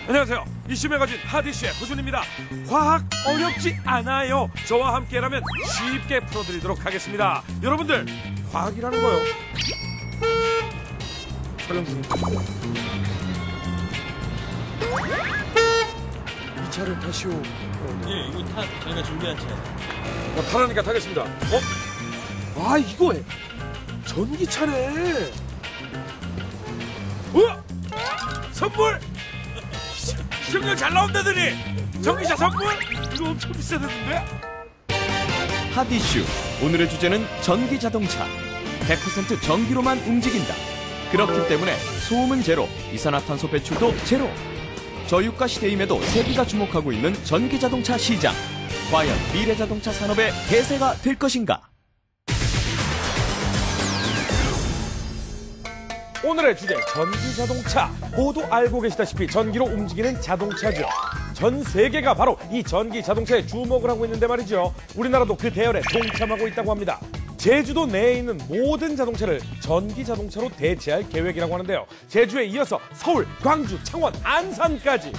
안녕하세요. 이슈 매거진 하디슈의 호준입니다. 과학 어렵지 않아요. 저와 함께라면 쉽게 풀어드리도록 하겠습니다. 여러분들, 과학이라는 거요. 촬영 중. 이 차를 타시오. 예, 이거 저희가 준비한 차. 타라니까 타겠습니다. 아, 이거 전기차네. 선물! 시청률 잘 나온다더니 전기차 선물? 이거 엄청 비싸졌는데? 핫이슈 오늘의 주제는 전기자동차. 100% 전기로만 움직인다. 그렇기 때문에 소음은 제로, 이산화탄소 배출도 제로. 저유가 시대임에도 세계가 주목하고 있는 전기자동차 시장. 과연 미래자동차 산업의 대세가 될 것인가? 오늘의 주제 전기자동차. 모두 알고 계시다시피 전기로 움직이는 자동차죠. 전 세계가 바로 이 전기자동차에 주목을 하고 있는데 말이죠. 우리나라도 그 대열에 동참하고 있다고 합니다. 제주도 내에 있는 모든 자동차를 전기자동차로 대체할 계획이라고 하는데요. 제주에 이어서 서울, 광주, 창원, 안산까지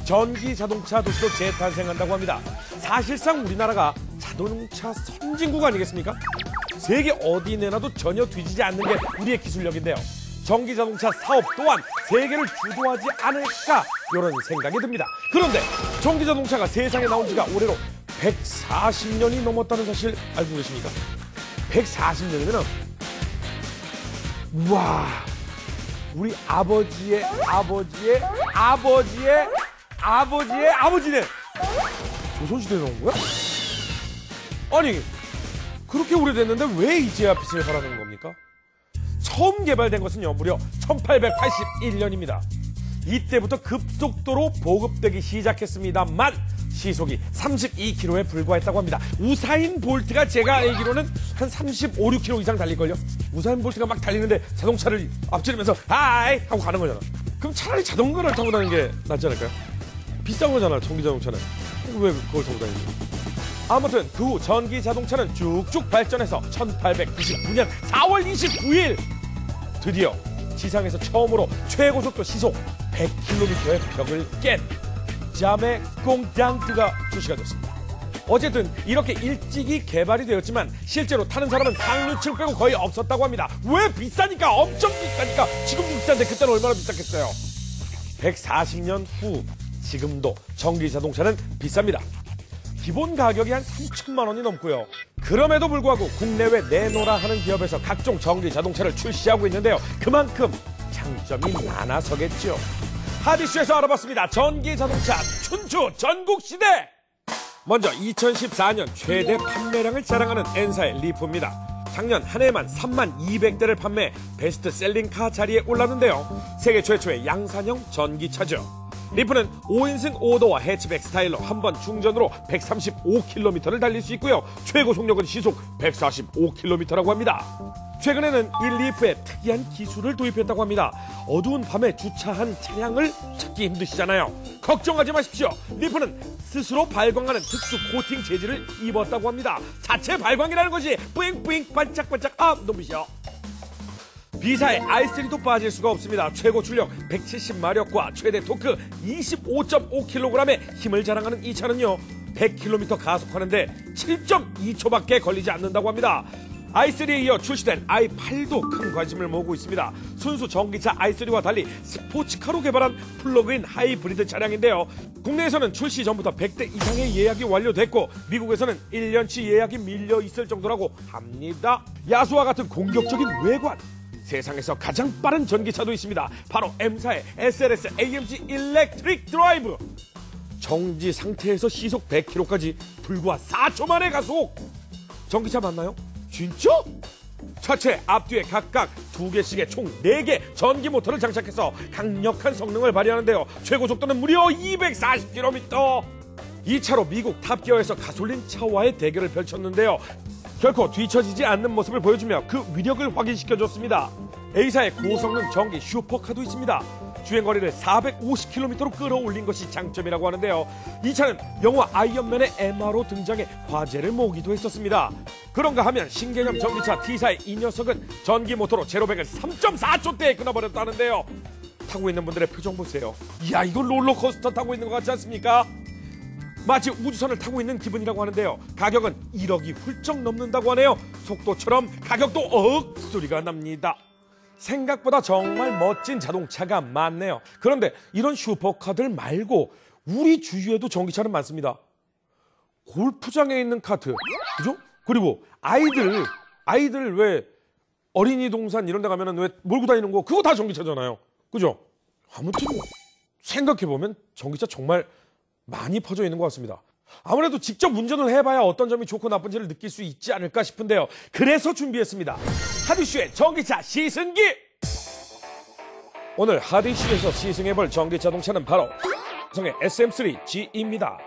전기자동차 도시로 재탄생한다고 합니다. 사실상 우리나라가 자동차 선진국 아니겠습니까? 세계 어디 내놔도 전혀 뒤지지 않는 게 우리의 기술력인데요. 전기자동차 사업 또한 세계를 주도하지 않을까 이런 생각이 듭니다. 그런데 전기자동차가 세상에 나온 지가 올해로 140년이 넘었다는 사실 알고 계십니까? 140년이면 우와, 우리 아버지의 아버지의 아버지의 아버지의 아버지네 조선시대에 나온 거야? 아니, 그렇게 오래됐는데 왜 이제야 빛을 발하는 겁니까? 처음 개발된 것은요, 무려 1881년입니다. 이때부터 급속도로 보급되기 시작했습니다만 시속이 32km에 불과했다고 합니다. 우사인 볼트가 제가 알기로는 한 35, 6km 이상 달릴걸요? 우사인 볼트가 막 달리는데 자동차를 앞지르면서 하이 하고 가는 거잖아. 그럼 차라리 자전거를 타고 다니는 게 낫지 않을까요? 비싼 거잖아, 전기자동차는. 왜 그걸 타고 다니는 거야? 아무튼 그 후 전기자동차는 쭉쭉 발전해서 1899년 4월 29일 드디어 지상에서 처음으로 최고속도 시속 100km의 벽을 깬 자메 꽁땅트가 출시가 됐습니다. 어쨌든 이렇게 일찍이 개발이 되었지만 실제로 타는 사람은 상류층 빼고 거의 없었다고 합니다. 왜? 비싸니까. 엄청 비싸니까. 지금도 비싼데 그때는 얼마나 비쌌겠어요. 140년 후 지금도 전기자동차는 비쌉니다. 기본 가격이 한 3천만 원이 넘고요. 그럼에도 불구하고 국내외 내놓으라 하는 기업에서 각종 전기 자동차를 출시하고 있는데요. 그만큼 장점이 많아서겠죠. 핫이슈에서 알아봤습니다. 전기 자동차 춘추 전국시대. 먼저 2014년 최대 판매량을 자랑하는 엔사의 리프입니다. 작년 한 해만 3만 200대를 판매 베스트셀링카 자리에 올랐는데요. 세계 최초의 양산형 전기차죠. 리프는 5인승 5도어 해치백 스타일로 한 번 충전으로 135km를 달릴 수 있고요. 최고 속력은 시속 145km라고 합니다. 최근에는 이 리프에 특이한 기술을 도입했다고 합니다. 어두운 밤에 주차한 차량을 찾기 힘드시잖아요. 걱정하지 마십시오. 리프는 스스로 발광하는 특수 코팅 재질을 입었다고 합니다. 자체 발광이라는 것이 뿌잉뿌잉 반짝반짝 눈부셔. B사의 i3도 빠질 수가 없습니다. 최고 출력 170마력과 최대 토크 25.5kg의 힘을 자랑하는 이 차는요, 100km 가속하는데 7.2초밖에 걸리지 않는다고 합니다. i3에 이어 출시된 i8도 큰 관심을 모으고 있습니다. 순수 전기차 i3와 달리 스포츠카로 개발한 플러그인 하이브리드 차량인데요. 국내에서는 출시 전부터 100대 이상의 예약이 완료됐고 미국에서는 1년치 예약이 밀려 있을 정도라고 합니다. 야수와 같은 공격적인 외관, 세상에서 가장 빠른 전기차도 있습니다. 바로 M사의 SLS AMG 일렉트릭 드라이브. 정지 상태에서 시속 100km까지 불과 4초 만에 가속. 전기차 맞나요? 진짜? 차체 앞뒤에 각각 2개씩의 총 4개 전기 모터를 장착해서 강력한 성능을 발휘하는데요. 최고 속도는 무려 240km. 이 차로 미국 탑기어에서 가솔린 차와의 대결을 펼쳤는데요. 결코 뒤처지지 않는 모습을 보여주며 그 위력을 확인시켜줬습니다. A사의 고성능 전기 슈퍼카도 있습니다. 주행거리를 450km로 끌어올린 것이 장점이라고 하는데요. 이 차는 영화 아이언맨의 MR로 등장해 화제를 모으기도 했었습니다. 그런가 하면 신개념 전기차 T사의 이 녀석은 전기 모터로 제로백을 3.4초대에 끊어버렸다는데요. 타고 있는 분들의 표정 보세요. 이야, 이거 롤러코스터 타고 있는 것 같지 않습니까? 마치 우주선을 타고 있는 기분이라고 하는데요. 가격은 1억이 훌쩍 넘는다고 하네요. 속도처럼 가격도 억 소리가 납니다. 생각보다 정말 멋진 자동차가 많네요. 그런데 이런 슈퍼카들 말고 우리 주위에도 전기차는 많습니다. 골프장에 있는 카트, 그죠? 그리고 아이들 왜 어린이 동산 이런 데 가면은 왜 몰고 다니는 거 그거 다 전기차잖아요. 그죠? 아무튼 생각해보면 전기차 정말 많이 퍼져 있는 것 같습니다. 아무래도 직접 운전을 해봐야 어떤 점이 좋고 나쁜지를 느낄 수 있지 않을까 싶은데요. 그래서 준비했습니다. 하디슈의 전기차 시승기! 오늘 하디슈에서 시승해볼 전기 자동차는 바로 삼성의 SM3G입니다.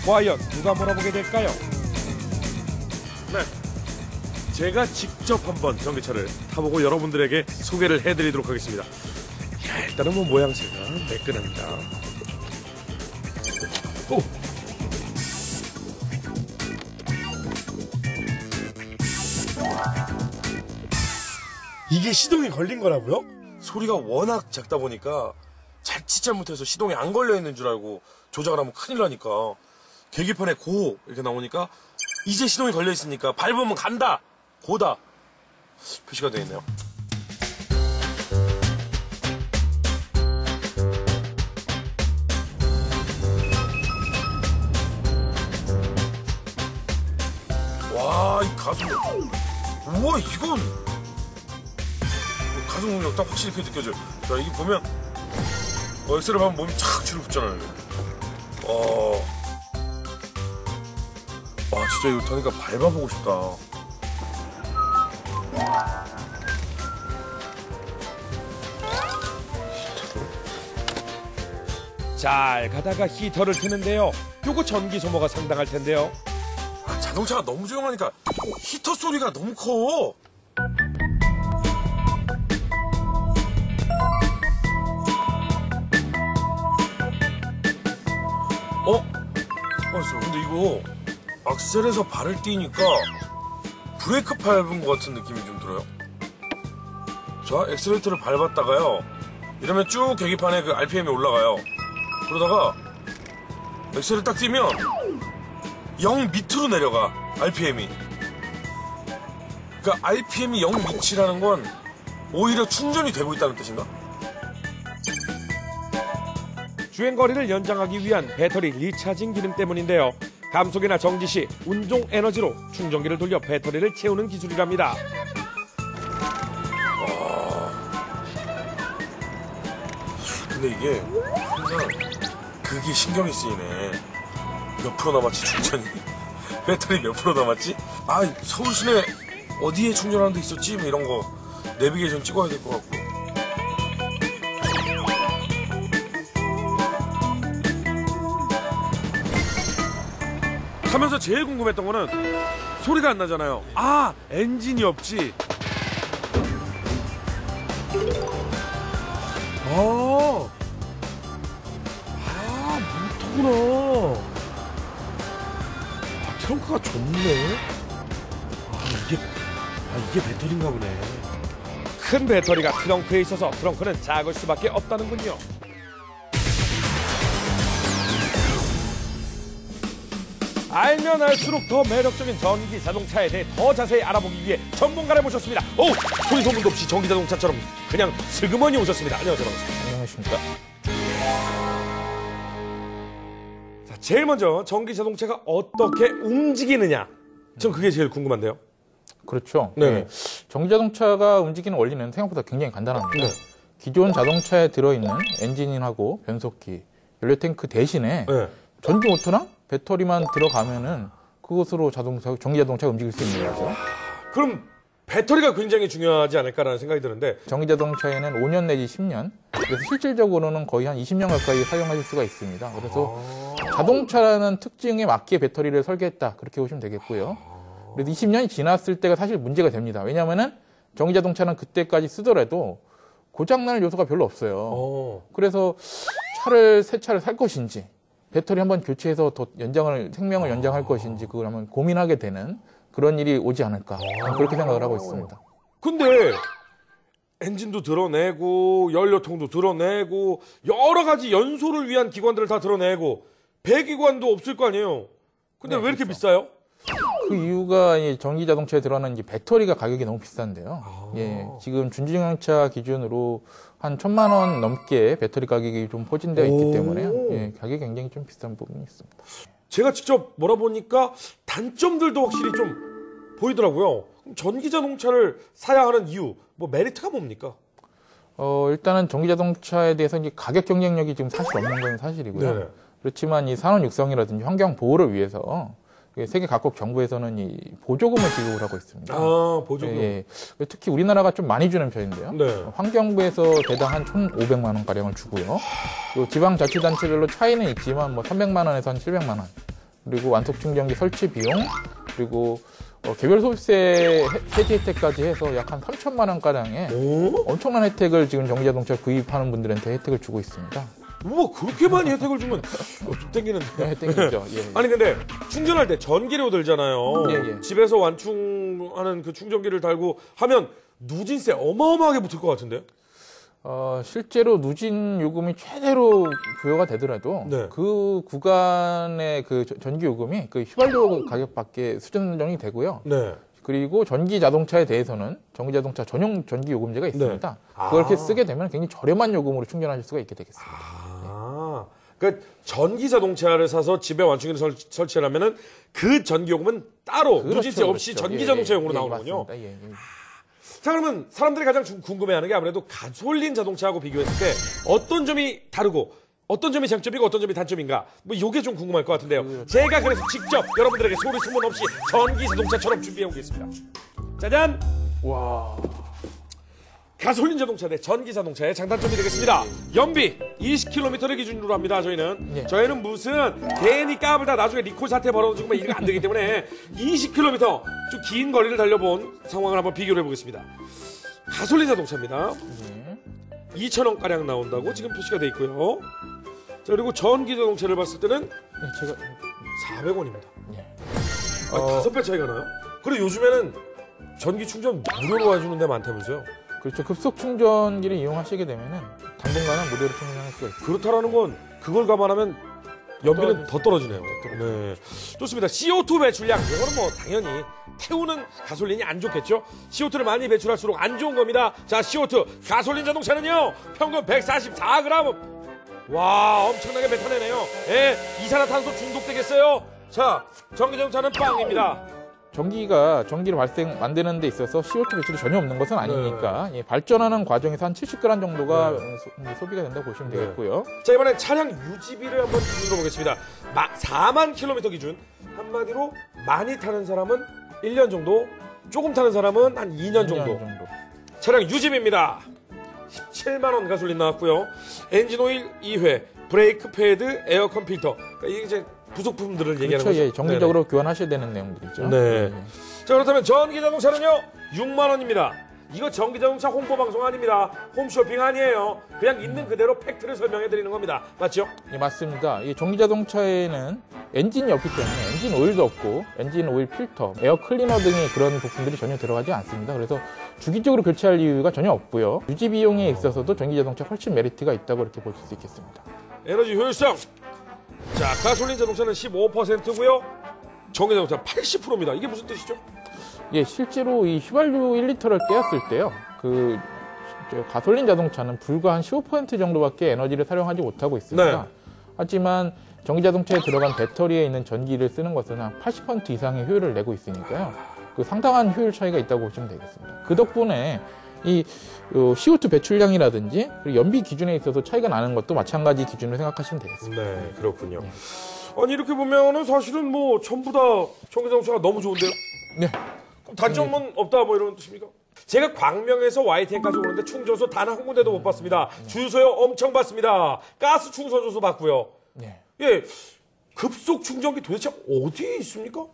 과연 누가 몰아보게 될까요? 네, 제가 직접 한번 전기차를 타보고 여러분들에게 소개를 해드리도록 하겠습니다. 야, 일단은 뭐 모양새가 매끈합니다. 오! 이게 시동이 걸린 거라고요? 소리가 워낙 작다 보니까 자칫 잘못해서 시동이 안 걸려 있는 줄 알고 조작을 하면 큰일 나니까 계기판에 고 이렇게 나오니까 이제 시동이 걸려 있으니까 밟으면 간다 고다 표시가 되어 있네요. 와, 이 가속, 우와, 이건 가속 능력 딱 확실히 이렇게 느껴져요. 자, 이게 보면 엑셀을 하면 몸이 착 뒤로 붙잖아요. 와, 진짜 이거 타니까 밟아보고 싶다. 잘 가다가 히터를 트는데요. 요거 전기 소모가 상당할 텐데요. 아, 자동차가 너무 조용하니까 히터 소리가 너무 커. 근데 이거 악셀에서 발을 띄니까 브레이크 밟은 것 같은 느낌이 좀 들어요. 자, 엑셀레이터를 밟았다가요. 이러면 쭉 계기판에 그 RPM이 올라가요. 그러다가 엑셀을 딱 띄면 0 밑으로 내려가, RPM이. 그러니까 RPM이 0 밑이라는 건 오히려 충전이 되고 있다는 뜻인가? 주행거리를 연장하기 위한 배터리 리차징 기능 때문인데요. 감속이나 정지 시 운동 에너지로 충전기를 돌려 배터리를 채우는 기술이랍니다. 근데 이게 항상 그게 신경이 쓰이네. 몇 프로 남았지 충전이? 배터리 몇 프로 남았지? 아, 서울 시내 어디에 충전하는 데 있었지? 뭐 이런 거 내비게이션 찍어야 될 것 같고. 타면서 제일 궁금했던 거는 소리가 안 나잖아요. 아, 엔진이 없지. 모터구나. 트렁크가 좁네. 이게 배터리인가 보네. 큰 배터리가 트렁크에 있어서 트렁크는 작을 수밖에 없다는군요. 알면 알수록 더 매력적인 전기 자동차에 대해 더 자세히 알아보기 위해 전문가를 모셨습니다. 소리 소문도 없이 전기 자동차처럼 그냥 슬그머니 오셨습니다. 안녕하세요. 반갑습니다. 안녕하십니까. 자, 제일 먼저 전기 자동차가 어떻게 움직이느냐. 전 그게 제일 궁금한데요. 그렇죠. 네. 전기자동차가 움직이는 원리는 생각보다 굉장히 간단합니다. 네. 기존 자동차에 들어있는 엔진하고 변속기, 연료탱크 대신에 네. 전기 모터랑 배터리만 들어가면은 그것으로 전기자동차가 움직일 수 있는 거죠. 그럼 배터리가 굉장히 중요하지 않을까라는 생각이 드는데. 전기자동차에는 5년 내지 10년, 그래서 실질적으로는 거의 한 20년 가까이 사용하실 수가 있습니다. 그래서 자동차라는 특징에 맞게 배터리를 설계했다, 그렇게 보시면 되겠고요. 그래서 20년이 지났을 때가 사실 문제가 됩니다. 왜냐하면은 전기자동차는 그때까지 쓰더라도 고장날 요소가 별로 없어요. 그래서 새 차를 살 것인지, 배터리 한번 교체해서 더 생명을 연장할 것인지, 그걸 한번 고민하게 되는 그런 일이 오지 않을까, 그렇게 생각을 하고 있습니다. 근데 엔진도 드러내고 연료통도 드러내고 여러 가지 연소를 위한 기관들을 다 드러내고 배기관도 없을 거 아니에요. 근데 네, 왜 이렇게 그렇죠. 비싸요? 그 이유가 이 전기 자동차에 들어가는 이제 배터리가 가격이 너무 비싼데요. 예, 지금 준중형차 기준으로 한 1,000만 원 넘게 배터리 가격이 좀 포진되어 있기 때문에요. 예, 가격이 굉장히 좀 비싼 부분이 있습니다. 제가 직접 몰아보니까 단점들도 확실히 좀 보이더라고요. 그럼 전기 자동차를 사야 하는 이유, 뭐 메리트가 뭡니까? 일단은 전기 자동차에 대해서 이제 가격 경쟁력이 지금 사실 없는 건 사실이고요. 네네. 그렇지만 이 산업 육성이라든지 환경 보호를 위해서 세계 각국 정부에서는 이 보조금을 지급을 하고 있습니다. 아, 보조금. 예, 예. 특히 우리나라가 좀 많이 주는 편인데요. 네. 환경부에서 대당 한 1,500만 원 가량을 주고요. 또 지방자치단체별로 차이는 있지만 뭐 300만 원에서 한 700만 원. 그리고 완속 충전기 설치 비용, 그리고 개별 소비세 세제 혜택까지 해서 약 한 3천만 원 가량의 엄청난 혜택을 지금 전기 자동차 구입하는 분들한테 혜택을 주고 있습니다. 뭐 그렇게 많이 혜택을 주면 좀 땡기는데. 네, 혜택이죠. 예, 예. 아니 근데 충전할 때 전기료 들잖아요. 예, 예. 집에서 완충하는 그 충전기를 달고 하면 누진세 어마어마하게 붙을 것 같은데요? 실제로 누진 요금이 최대로 부여가 되더라도 네. 그 구간의 그 전기 요금이 그 휘발유 가격밖에 수준정이 되고요. 네. 그리고 전기 자동차에 대해서는 전기 자동차 전용 전기 요금제가 있습니다. 그걸 이렇게 쓰게 되면 굉장히 저렴한 요금으로 충전하실 수가 있게 되겠습니다. 아, 그러니까 전기 자동차를 사서 집에 완충기를 설치하면은 그 전기 요금은 따로 그렇죠, 누진세 없이 그렇죠. 전기 예, 자동차용으로 예, 나오는군요. 맞습니다. 예, 예. 자, 그러면 사람들이 가장 궁금해하는 게 아무래도 가솔린 자동차하고 비교했을 때 어떤 점이 다르고 어떤 점이 장점이고 어떤 점이 단점인가? 뭐 요게 좀 궁금할 것 같은데요. 제가 그래서 직접 여러분들에게 소리 소문 없이 전기 자동차처럼 준비해 오겠습니다. 짜잔! 와. 가솔린 자동차 대 전기 자동차의 장단점이 되겠습니다. 연비 20km를 기준으로 합니다. 저희는 예. 저희는 무슨 괜히 까불다 나중에 리콜 사태 벌어지고 막 이러면 안 되기 때문에 20km 좀 긴 거리를 달려본 상황을 한번 비교를 해보겠습니다. 가솔린 자동차입니다. 2,000원 가량 나온다고 지금 표시가 돼 있고요. 자, 그리고 전기 자동차를 봤을 때는 네, 제가 400원입니다. 예. 5배 차이가 나요? 그리고 요즘에는 전기 충전 무료로 해주는 데 많다면서요? 그렇죠. 급속 충전기를 이용하시게 되면은 당분간은 무료로 충전할 수가 있습니다. 그렇다라는 건 그걸 감안하면 연비는 더 떨어지네요. 네. 좋습니다. CO2 배출량. 이거는 뭐 당연히 태우는 가솔린이 안 좋겠죠? CO2를 많이 배출할수록 안 좋은 겁니다. 자, CO2. 가솔린 자동차는요, 평균 144g. 와, 엄청나게 뱉어내네요. 예, 이산화탄소 중독되겠어요? 자, 전기 자동차는 빵입니다. 전기를 만드는 데 있어서 CO2 배출이 전혀 없는 것은 아니니까 예, 발전하는 과정에서 한 70g 정도가 소비가 된다고 보시면 되겠고요. 자, 이번엔 차량 유지비를 한번 기준으로 보겠습니다. 4만 킬로미터 기준. 한마디로 많이 타는 사람은 1년 정도, 조금 타는 사람은 한 2년 정도. 차량 유지비입니다. 17만 원 가솔린 나왔고요. 엔진 오일 2회, 브레이크 패드, 에어컨 필터. 그러니까 이게 이제 부속품들을 얘기하는 그렇죠. 거죠. 예, 정기적으로 교환하셔야 되는 내용들이죠. 네. 예. 자, 그렇다면 전기 자동차는요, 6만 원입니다. 이거 전기 자동차 홍보 방송 아닙니다. 홈쇼핑 아니에요. 그냥 있는 그대로 팩트를 설명해 드리는 겁니다. 맞죠? 예, 맞습니다. 이 전기 자동차에는 엔진이 없기 때문에 엔진 오일도 없고 엔진 오일 필터, 에어 클리너 등의 그런 부품들이 전혀 들어가지 않습니다. 그래서 주기적으로 교체할 이유가 전혀 없고요. 유지 비용에 있어서도 전기 자동차 훨씬 메리트가 있다고 이렇게 보실 수 있겠습니다. 에너지 효율성. 자, 가솔린 자동차는 15%고요. 전기 자동차 80%입니다. 이게 무슨 뜻이죠? 예, 실제로 이 휘발유 1리터를 떼었을 때요. 가솔린 자동차는 불과 한 15% 정도밖에 에너지를 사용하지 못하고 있습니다. 네. 하지만 전기 자동차에 들어간 배터리에 있는 전기를 쓰는 것은 한 80% 이상의 효율을 내고 있으니까요. 그 상당한 효율 차이가 있다고 보시면 되겠습니다. 그 덕분에 이 CO2 배출량이라든지 그리고 연비 기준에 있어서 차이가 나는 것도 마찬가지 기준으로 생각하시면 되겠습니다. 네, 그렇군요. 아니, 이렇게 보면은 사실은 뭐 전부 다 전기 자동차가 너무 좋은데요? 네. 그럼 단점은 없다 뭐 이런 뜻입니까? 제가 광명에서 YTN까지 오는데 충전소 단 한 군데도 못 봤습니다. 주유소요 엄청 봤습니다. 가스 충전소도 봤고요. 네. 예, 급속 충전기 도대체 어디에 있습니까?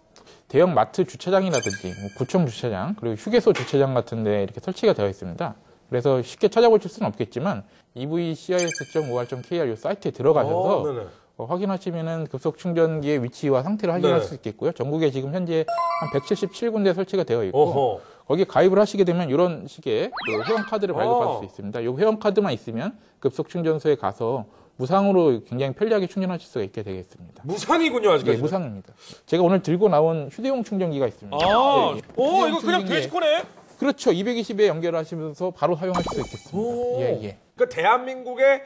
대형 마트 주차장이라든지 구청 주차장 그리고 휴게소 주차장 같은 데 이렇게 설치가 되어 있습니다. 그래서 쉽게 찾아보실 수는 없겠지만 evcis.or.kr 이 사이트에 들어가셔서 확인하시면은 급속 충전기의 위치와 상태를 확인할 수 있겠고요. 전국에 지금 현재 한 177군데 설치가 되어 있고 거기에 가입을 하시게 되면 이런 식의 그 회원카드를 발급할 수 있습니다. 이 회원카드만 있으면 급속충전소에 가서 무상으로 굉장히 편리하게 충전하실 수가 있게 되겠습니다. 무상이군요, 아직까지. 네, 무상입니다. 제가 오늘 들고 나온 휴대용 충전기가 있습니다. 아, 네, 오, 이거 그냥 충전기에- 돼지코네? 그렇죠. 220에 연결하시면서 바로 사용하실 수 있겠습니다. 오. 예. 그러니까 대한민국에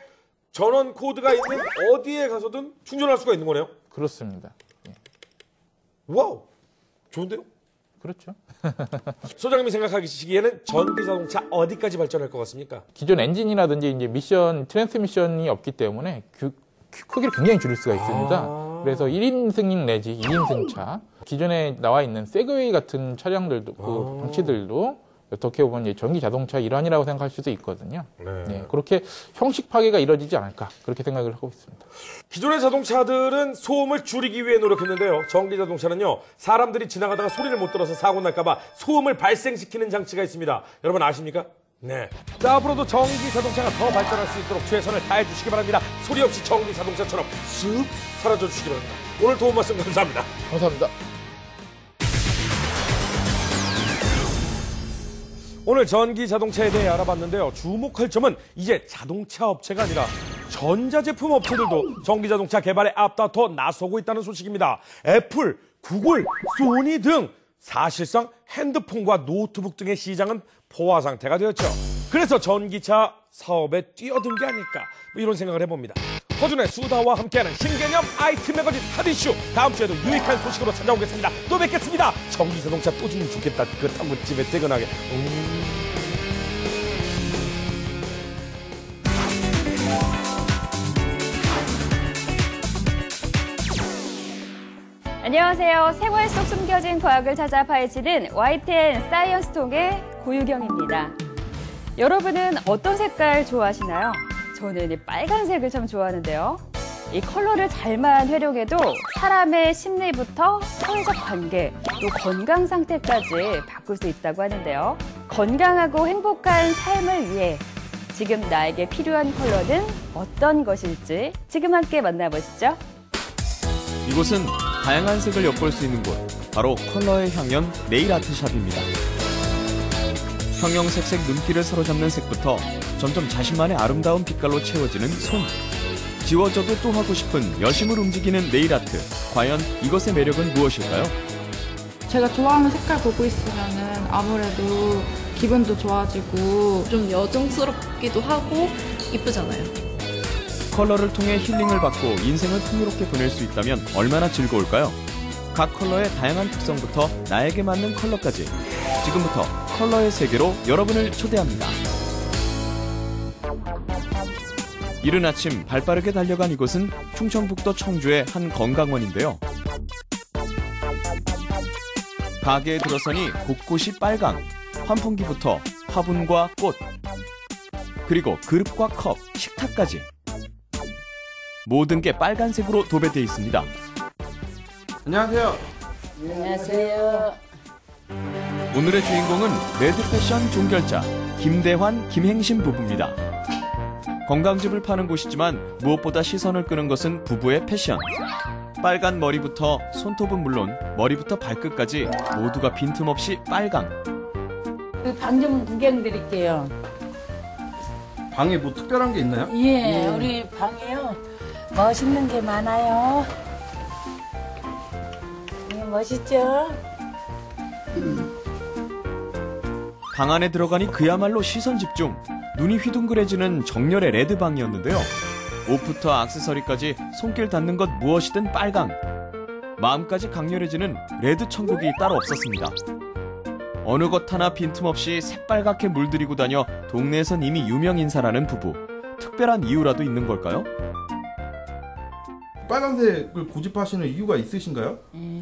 전원 코드가 있는 어디에 가서든 충전할 수가 있는 거네요? 그렇습니다. 예. 와우, 좋은데요? 그렇죠. 소장님이 생각하시기에는 전기 자동차 어디까지 발전할 것 같습니까? 기존 엔진이라든지 이제 미션, 트랜스미션이 없기 때문에 크기를 굉장히 줄일 수가 있습니다. 그래서 1인 승용 내지 2인 승차, 기존에 나와 있는 세그웨이 같은 차량들도, 그 방치들도 어떻게 보면 이제 전기 자동차 일환이라고 생각할 수도 있거든요. 네, 그렇게 형식 파괴가 이루어지지 않을까, 그렇게 생각을 하고 있습니다. 기존의 자동차들은 소음을 줄이기 위해 노력했는데요. 전기 자동차는요, 사람들이 지나가다가 소리를 못 들어서 사고 날까봐 소음을 발생시키는 장치가 있습니다. 여러분 아십니까? 네. 자, 앞으로도 전기 자동차가 더 발전할 수 있도록 최선을 다해 주시기 바랍니다. 소리 없이 전기 자동차처럼 쓱 사라져 주시기 바랍니다. 오늘 도움 말씀 감사합니다. 감사합니다. 오늘 전기 자동차에 대해 알아봤는데요. 주목할 점은 이제 자동차 업체가 아니라 전자제품 업체들도 전기 자동차 개발에 앞다퉈 나서고 있다는 소식입니다. 애플, 구글, 소니 등 사실상 핸드폰과 노트북 등의 시장은 포화 상태가 되었죠. 그래서 전기차 사업에 뛰어든 게 아닐까, 뭐 이런 생각을 해봅니다. 허준의 수다와 함께하는 신개념 IT 매거진 핫이슈, 다음 주에도 유익한 소식으로 찾아오겠습니다. 또 뵙겠습니다. 전기 자동차 또 주면 좋겠다. 그 탐구집에 퇴근하게. 안녕하세요. 생활 속 숨겨진 과학을 찾아 파헤치는 YTN 사이언스 통의 고유경입니다. 여러분은 어떤 색깔 좋아하시나요? 저는 이 빨간색을 참 좋아하는데요. 이 컬러를 잘만 활용해도 사람의 심리부터 사회적 관계, 또 건강 상태까지 바꿀 수 있다고 하는데요. 건강하고 행복한 삶을 위해 지금 나에게 필요한 컬러는 어떤 것일지 지금 함께 만나보시죠. 이곳은 다양한 색을 엿볼 수 있는 곳, 바로 컬러의 향연 네일 아트샵입니다. 형형색색 눈길을 사로잡는 색부터 점점 자신만의 아름다운 빛깔로 채워지는 손. 지워져도 또 하고 싶은 여심을 움직이는 네일 아트. 과연 이것의 매력은 무엇일까요? 제가 좋아하는 색깔 보고 있으면은 아무래도 기분도 좋아지고 좀 여성스럽기도 하고 이쁘잖아요. 컬러를 통해 힐링을 받고 인생을 풍요롭게 보낼 수 있다면 얼마나 즐거울까요? 각 컬러의 다양한 특성부터 나에게 맞는 컬러까지. 지금부터 컬러의 세계로 여러분을 초대합니다. 이른 아침 발빠르게 달려간 이곳은 충청북도 청주의 한 건강원인데요. 가게에 들어서니 곳곳이 빨강, 환풍기부터 화분과 꽃, 그리고 그릇과 컵, 식탁까지. 모든 게 빨간색으로 도배되어 있습니다. 안녕하세요. 안녕하세요. 오늘의 주인공은 레드 패션 종결자 김대환, 김행신 부부입니다. 건강즙을 파는 곳이지만 무엇보다 시선을 끄는 것은 부부의 패션. 빨간 머리부터 손톱은 물론 머리부터 발끝까지 모두가 빈틈없이 빨강. 방 좀 구경 드릴게요. 방에 뭐 특별한 게 있나요? 예, 우리 방에요. 멋있는 게 많아요. 예, 멋있죠? 방 안에 들어가니 그야말로 시선 집중. 눈이 휘둥그레지는 정열의 레드방이었는데요. 옷부터 액세서리까지 손길 닿는 것 무엇이든 빨강. 마음까지 강렬해지는 레드 천국이 따로 없었습니다. 어느 것 하나 빈틈없이 새빨갛게 물들이고 다녀 동네에선 이미 유명 인사라는 부부. 특별한 이유라도 있는 걸까요? 빨간색을 고집하시는 이유가 있으신가요?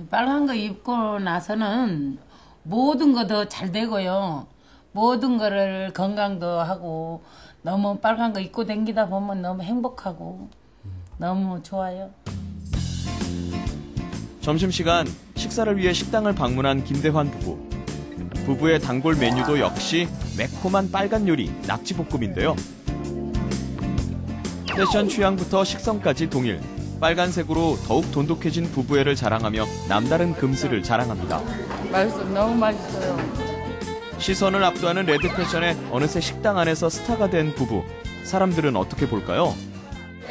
빨간 거 입고 나서는 모든 거 더 잘 되고요. 모든 거를 건강도 하고 너무 빨간 거 입고 다니다 보면 너무 행복하고 너무 좋아요. 점심시간 식사를 위해 식당을 방문한 김대환 부부. 부부의 단골 메뉴도 역시 매콤한 빨간 요리 낙지볶음인데요. 패션 취향부터 식성까지 동일. 빨간색으로 더욱 돈독해진 부부애를 자랑하며 남다른 금슬을 자랑합니다. 맛있어, 너무 맛있어요. 시선을 압도하는 레드 패션에 어느새 식당 안에서 스타가 된 부부. 사람들은 어떻게 볼까요?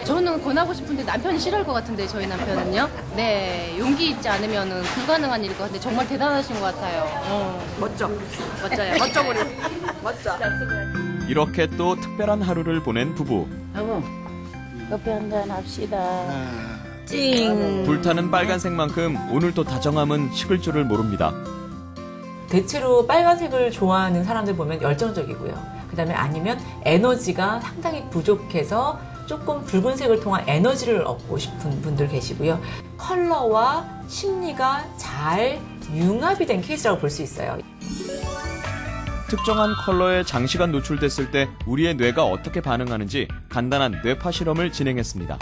저는 권하고 싶은데 남편이 싫어할 것 같은데 저희 남편은요? 네, 용기 있지 않으면 불가능한 일일 것 같은데 정말 대단하신 것 같아요. 멋져. 멋져요. 멋져 보리. 멋져. 이렇게 또 특별한 하루를 보낸 부부. 여보, 커피 한잔 합시다. 찡. 불타는 빨간색만큼 오늘도 다정함은 식을 줄을 모릅니다. 대체로 빨간색을 좋아하는 사람들 보면 열정적이고요. 그다음에 아니면 에너지가 상당히 부족해서 조금 붉은색을 통한 에너지를 얻고 싶은 분들 계시고요. 컬러와 심리가 잘 융합이 된 케이스라고 볼 수 있어요. 특정한 컬러에 장시간 노출됐을 때 우리의 뇌가 어떻게 반응하는지 간단한 뇌파 실험을 진행했습니다.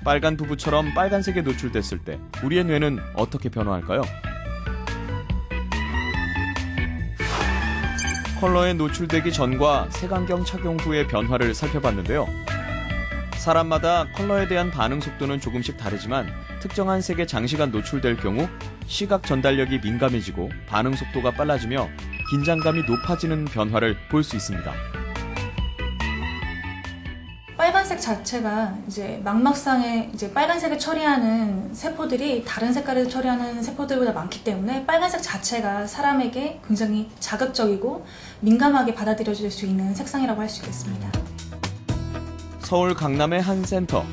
빨간 부부처럼 빨간색에 노출됐을 때 우리의 뇌는 어떻게 변화할까요? 컬러에 노출되기 전과 색안경 착용 후의 변화를 살펴봤는데요. 사람마다 컬러에 대한 반응 속도는 조금씩 다르지만 특정한 색에 장시간 노출될 경우 시각 전달력이 민감해지고 반응 속도가 빨라지며 긴장감이 높아지는 변화를 볼 수 있습니다. 빨간색 자체가 이제 망막상에 이제 빨간색을 처리하는 세포들이 다른 색깔을 처리하는 세포들보다 많기 때문에 빨간색 자체가 사람에게 굉장히 자극적이고 민감하게 받아들여질 수 있는 색상이라고 할 수 있겠습니다. 서울 강남의 한 센터.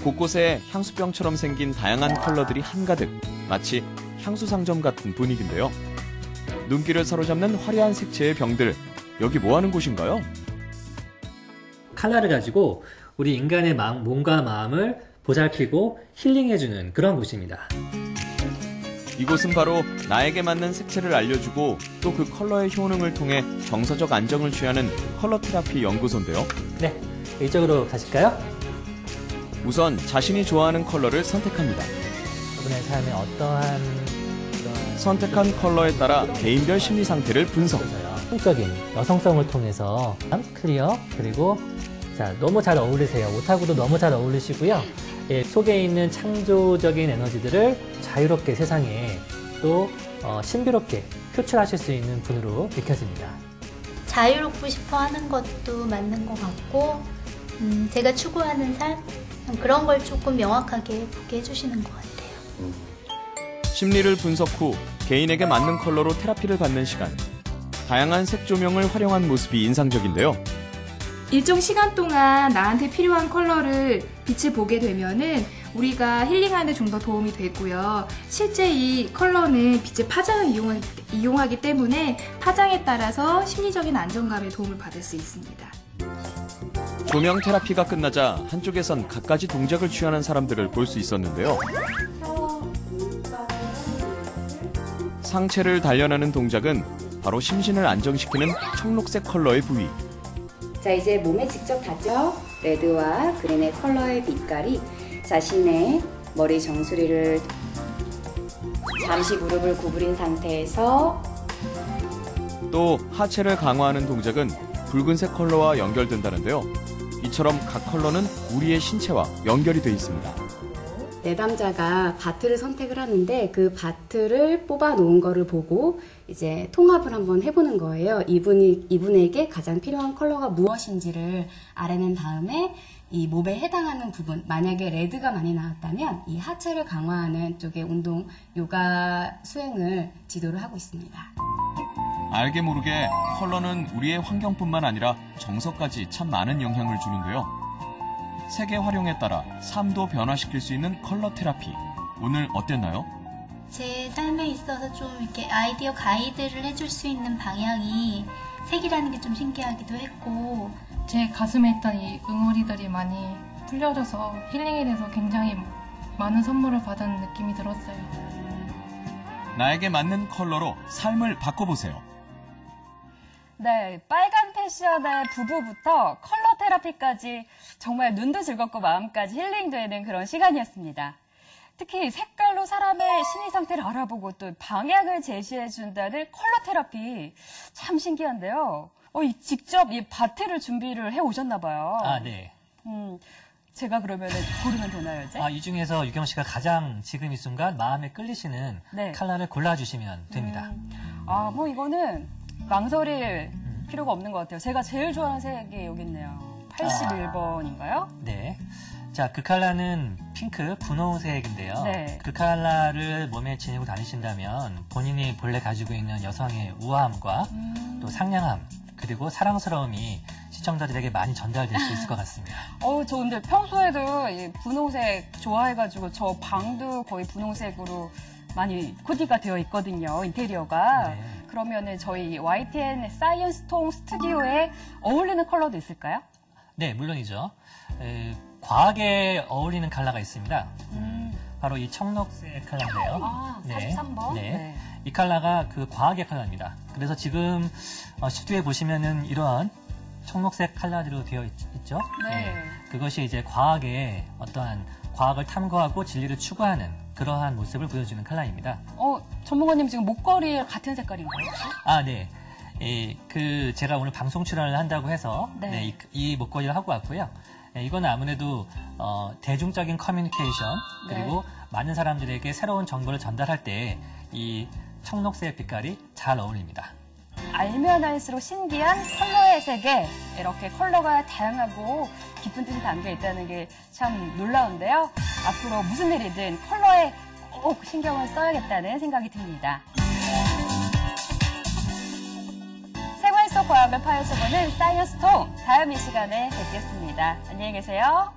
곳곳에 향수병처럼 생긴 다양한 컬러들이 한가득. 마치 향수 상점 같은 분위기인데요. 눈길을 사로잡는 화려한 색채의 병들. 여기 뭐 하는 곳인가요? 컬러를 가지고 우리 인간의 몸과 마음을 보살피고 힐링해주는 그런 곳입니다. 이곳은 바로 나에게 맞는 색채를 알려주고 또 그 컬러의 효능을 통해 정서적 안정을 취하는 컬러 테라피 연구소인데요. 네, 이쪽으로 가실까요? 우선 자신이 좋아하는 컬러를 선택합니다. 여러분의 삶에 어떠한 선택한 컬러에 따라 개인별 심리 상태를 분석. 성적인 여성성을 통해서 클리어, 그리고 자, 너무 잘 어울리세요. 옷하고도 너무 잘 어울리시고요. 예, 속에 있는 창조적인 에너지들을 자유롭게 세상에 또 신비롭게 표출하실 수 있는 분으로 익혀집니다. 자유롭고 싶어 하는 것도 맞는 것 같고 제가 추구하는 삶 그런 걸 조금 명확하게 보게 해주시는 것 같아요. 심리를 분석 후 개인에게 맞는 컬러로 테라피를 받는 시간. 다양한 색 조명을 활용한 모습이 인상적인데요. 일정 시간 동안 나한테 필요한 컬러를 빛을 보게 되면은 우리가 힐링하는 데 좀 더 도움이 되고요. 실제 이 컬러는 빛의 파장을 이용하기 때문에 파장에 따라서 심리적인 안정감에 도움을 받을 수 있습니다. 조명 테라피가 끝나자 한쪽에선 갖가지 동작을 취하는 사람들을 볼 수 있었는데요. 상체를 단련하는 동작은 바로 심신을 안정시키는 청록색 컬러의 부위. 자, 이제 몸에 직접 닿죠? 레드와 그린의 컬러의 빛깔이 자신의 머리 정수리를 잠시 무릎을 구부린 상태에서 또 하체를 강화하는 동작은 붉은색 컬러와 연결된다는데요. 이처럼 각 컬러는 우리의 신체와 연결이 되어 있습니다. 내담자가 바트를 선택을 하는데 그 바트를 뽑아 놓은 거를 보고 이제 통합을 한번 해보는 거예요. 이분에게 가장 필요한 컬러가 무엇인지를 알아낸 다음에 이 몸에 해당하는 부분, 만약에 레드가 많이 나왔다면 이 하체를 강화하는 쪽의 운동, 요가 수행을 지도를 하고 있습니다. 알게 모르게 컬러는 우리의 환경뿐만 아니라 정서까지 참 많은 영향을 주는데요. 색의 활용에 따라 삶도 변화시킬 수 있는 컬러 테라피. 오늘 어땠나요? 제 삶에 있어서 좀 이렇게 아이디어 가이드를 해줄 수 있는 방향이 색이라는 게 좀 신기하기도 했고 제 가슴에 있던 이 응어리들이 많이 풀려져서 힐링에 대해서 굉장히 많은 선물을 받은 느낌이 들었어요. 나에게 맞는 컬러로 삶을 바꿔보세요. 네, 빨간 패션의 부부부터 컬러 테라피까지 정말 눈도 즐겁고 마음까지 힐링되는 그런 시간이었습니다. 특히 색깔로 사람의 심리 상태를 알아보고 또 방향을 제시해준다는 컬러 테라피 참 신기한데요. 직접 이 바트를 준비를 해오셨나 봐요. 아, 네. 제가 그러면 고르면 되나요, 이제? 이 중에서 유경 씨가 가장 지금 이 순간 마음에 끌리시는 네. 컬러를 골라주시면 됩니다. 이거는 망설일 필요가 없는 것 같아요. 제가 제일 좋아하는 색이 여기 있네요. 81번인가요? 네. 자, 그 컬러는 핑크, 분홍색인데요. 네. 그 컬러를 몸에 지니고 다니신다면 본인이 본래 가지고 있는 여성의 우아함과 또 상냥함, 그리고 사랑스러움이 시청자들에게 많이 전달될 수 있을 것 같습니다. 저 근데 평소에도 이 분홍색 좋아해가지고 저 방도 거의 분홍색으로 많이 코디가 되어 있거든요. 인테리어가. 네. 그러면은 저희 YTN 사이언스통 스튜디오에 어울리는 컬러도 있을까요? 네, 물론이죠. 과하게 어울리는 컬러가 있습니다. 바로 이 청록색 컬러인데요. 아, 43번? 네. 네. 이 컬러가 그 과하게 컬러입니다. 그래서 지금 스튜디오에 보시면은 이런 청록색 컬러로 되어 있죠? 네. 그것이 이제 과학의 어떠한 과학을 탐구하고 진리를 추구하는 그러한 모습을 보여주는 컬러입니다. 전문가님 지금 목걸이 같은 색깔인가요? 아, 네. 제가 오늘 방송 출연을 한다고 해서 네. 이 목걸이를 하고 왔고요. 이거는 아무래도 대중적인 커뮤니케이션 그리고 많은 사람들에게 새로운 정보를 전달할 때 이 청록색 빛깔이 잘 어울립니다. 알면 알수록 신기한 컬러의 세계. 이렇게 컬러가 다양하고 깊은 뜻이 담겨 있다는 게 참 놀라운데요. 앞으로 무슨 일이든 컬러에 꼭 신경을 써야겠다는 생각이 듭니다. 생활 속 과학을 파헤쳐보는 사이언스통. 다음 이 시간에 뵙겠습니다. 안녕히 계세요.